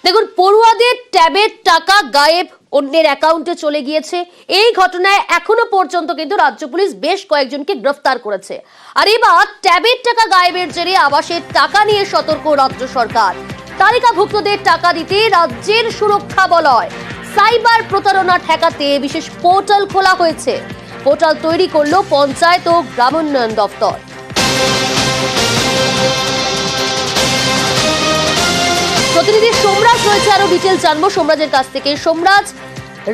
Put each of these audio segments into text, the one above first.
দেখুন, পড়ুয়াদের ট্যাবের টাকা গায়েব, অন্যের অ্যাকাউন্টে চলে গিয়েছে। এই ঘটনায় এখনো পর্যন্ত কিন্তু রাজ্য পুলিশ বেশ কয়েকজনকে গ্রেফতার করেছে। আর এবার ট্যাবের টাকা গায়েবের জেরে আবাসের টাকা নিয়ে সতর্ক রাজ্য সরকার। তালিকাভুক্তদের টাকা দিতে রাজ্যের সুরক্ষা বলয়। সাইবার প্রতারণা ঠেকাতে বিশেষ পোর্টাল খোলা হয়েছে। পোর্টাল তৈরি করলো পঞ্চায়েত ও গ্রামোন্নয়ন দপ্তর। প্রতিনিধি সোমরাজ রয়েছে, আরো ডিটেইলস জানবো সোমরাজের কাছ থেকে। সোমরাজ,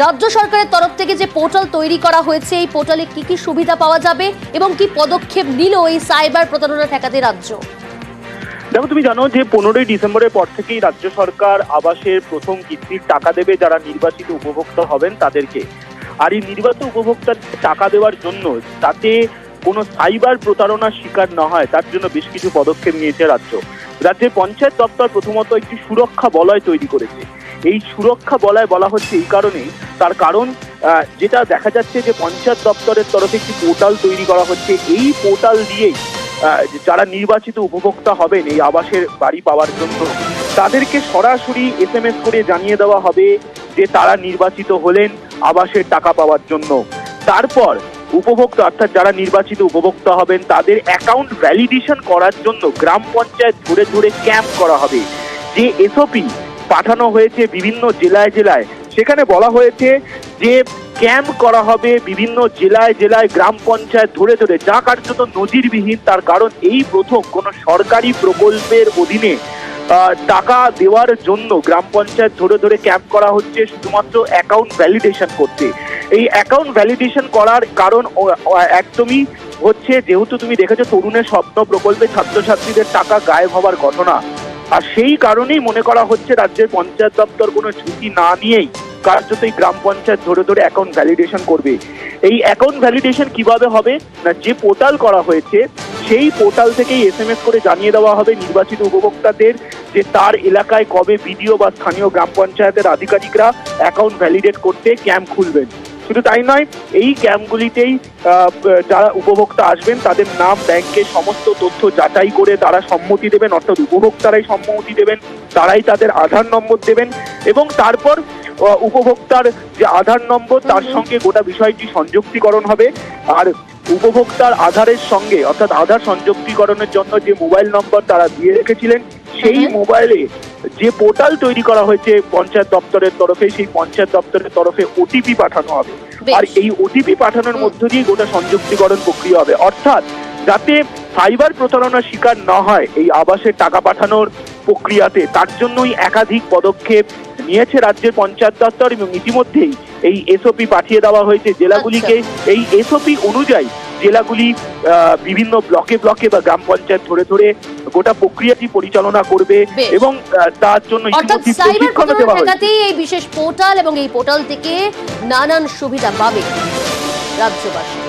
রাজ্য সরকারের তরফ থেকে যে পোর্টাল তৈরি করা হয়েছে, এই পোর্টালে কি কি সুবিধা পাওয়া যাবে এবং কি পদক্ষেপ নিল এই সাইবার প্রতারণা ঠেকাতে রাজ্য? দেখো, তুমি জানো যে 15ই ডিসেম্বরের পর থেকেই রাজ্য সরকার আবাসের প্রথম কিস্তির টাকা দেবে যারা নির্বাচিত উপভোক্তা হবেন তাদেরকে। আর এই নির্বাচিত উপভোক্তার টাকা দেওয়ার জন্য তাতে কোনো সাইবার প্রতারণার শিকার না হয় তার জন্য বেশ কিছু পদক্ষেপ নিয়েছে রাজ্যের পঞ্চায়েত দপ্তর প্রথমত একটি সুরক্ষা বলয় তৈরি করেছে। এই সুরক্ষা বলয় বলা হচ্ছে এই কারণেই, তার কারণ যেটা দেখা যাচ্ছে যে পঞ্চায়েত দপ্তরের তরফে একটি পোর্টাল তৈরি করা হচ্ছে। এই পোর্টাল দিয়েই যারা নির্বাচিত উপভোক্তা হবেন এই আবাসের বাড়ি পাওয়ার জন্য তাদেরকে সরাসরি SMS করে জানিয়ে দেওয়া হবে যে তারা নির্বাচিত হলেন আবাসের টাকা পাওয়ার জন্য। তারপর উপভোক্তা অর্থাৎ যারা নির্বাচিত উপভোক্তা হবেন তাদের অ্যাকাউন্ট ভ্যালিডেশন করার জন্য গ্রাম পঞ্চায়েত ধরে ধরে ক্যাম্প করা হবে। যে SOP পাঠানো হয়েছে বিভিন্ন জেলায় জেলায়, সেখানে বলা হয়েছে যে ক্যাম্প করা হবে বিভিন্ন জেলায় জেলায় গ্রাম পঞ্চায়েত ধরে ধরে, যা কার্যত নজিরবিহীন। তার কারণ এই প্রথম কোনো সরকারি প্রকল্পের অধীনে টাকা দেওয়ার জন্য গ্রাম পঞ্চায়েত ধরে ধরে ক্যাম্প করা হচ্ছে শুধুমাত্র অ্যাকাউন্ট ভ্যালিডেশন করতে। এই অ্যাকাউন্ট ভ্যালিডেশন করার কারণ একদমই হচ্ছে, যেহেতু তুমি দেখেছো তরুণের স্বপ্ন প্রকল্পে ছাত্রছাত্রীদের টাকা গায়েব হওয়ার ঘটনা, আর সেই কারণেই মনে করা হচ্ছে রাজ্যের পঞ্চায়েত দপ্তর কোনো ঝুঁকি না নিয়েই কার্যত এই গ্রাম পঞ্চায়েত ধরে ধরে অ্যাকাউন্ট ভ্যালিডেশন করবে। এই অ্যাকাউন্ট ভ্যালিডেশন কিভাবে হবে না, যে পোর্টাল করা হয়েছে সেই পোর্টাল থেকেই SMS করে জানিয়ে দেওয়া হবে নির্বাচিত উপভোক্তাদের যে তার এলাকায় কবে BDO বা স্থানীয় গ্রাম পঞ্চায়েতের আধিকারিকরা অ্যাকাউন্ট ভ্যালিডেট করতে ক্যাম্প খুলবেন। শুধু তাই নয়, এই ক্যাম্পগুলিতেই যারা উপভোক্তা আসবেন তাদের নাম, ব্যাংকের সমস্ত তথ্য যাচাই করে তারা সম্মতি দেবেন, অর্থাৎ উপভোক্তারাই সম্মতি দেবেন, তারাই তাদের আধার নম্বর দেবেন এবং তারপর উপভোক্তার যে আধার নম্বর তার সঙ্গে গোটা বিষয়টি সংযুক্তিকরণ হবে। আর উপভোক্তার আধারের সঙ্গে অর্থাৎ আধার সংযুক্তিকরণের জন্য যে মোবাইল নম্বর তারা দিয়ে রেখেছিলেন সেই মোবাইলে যে পোর্টাল তৈরি করা হয়েছে পঞ্চায়েত দপ্তরের তরফে, সেই পঞ্চায়েত দপ্তরের তরফে OTP পাঠানো হবে। আর এই OTP পাঠানোর মধ্য দিয়ে গোটা সংযুক্তিকরণ প্রক্রিয়া হবে, অর্থাৎ যাতে সাইবার প্রতারণার শিকার না হয় এই আবাসের টাকা পাঠানোর প্রক্রিয়াতে। তার জন্যই একাধিক পদক্ষেপ নিয়েছে রাজ্যের পঞ্চায়েত দপ্তর এবং ইতিমধ্যেই এই SOP পাঠিয়ে দেওয়া হয়েছে জেলাগুলিকে। এই SOP অনুযায়ী জেলাগুলি বিভিন্ন ব্লকে ব্লকে বা গ্রাম পঞ্চায়েত ধরে ধরে গোটা প্রক্রিয়াটি পরিচালনা করবে এবং তার জন্য এই বিশেষ পোর্টাল এবং এই পোর্টাল থেকে নানান সুবিধা পাবে রাজ্যবাসী।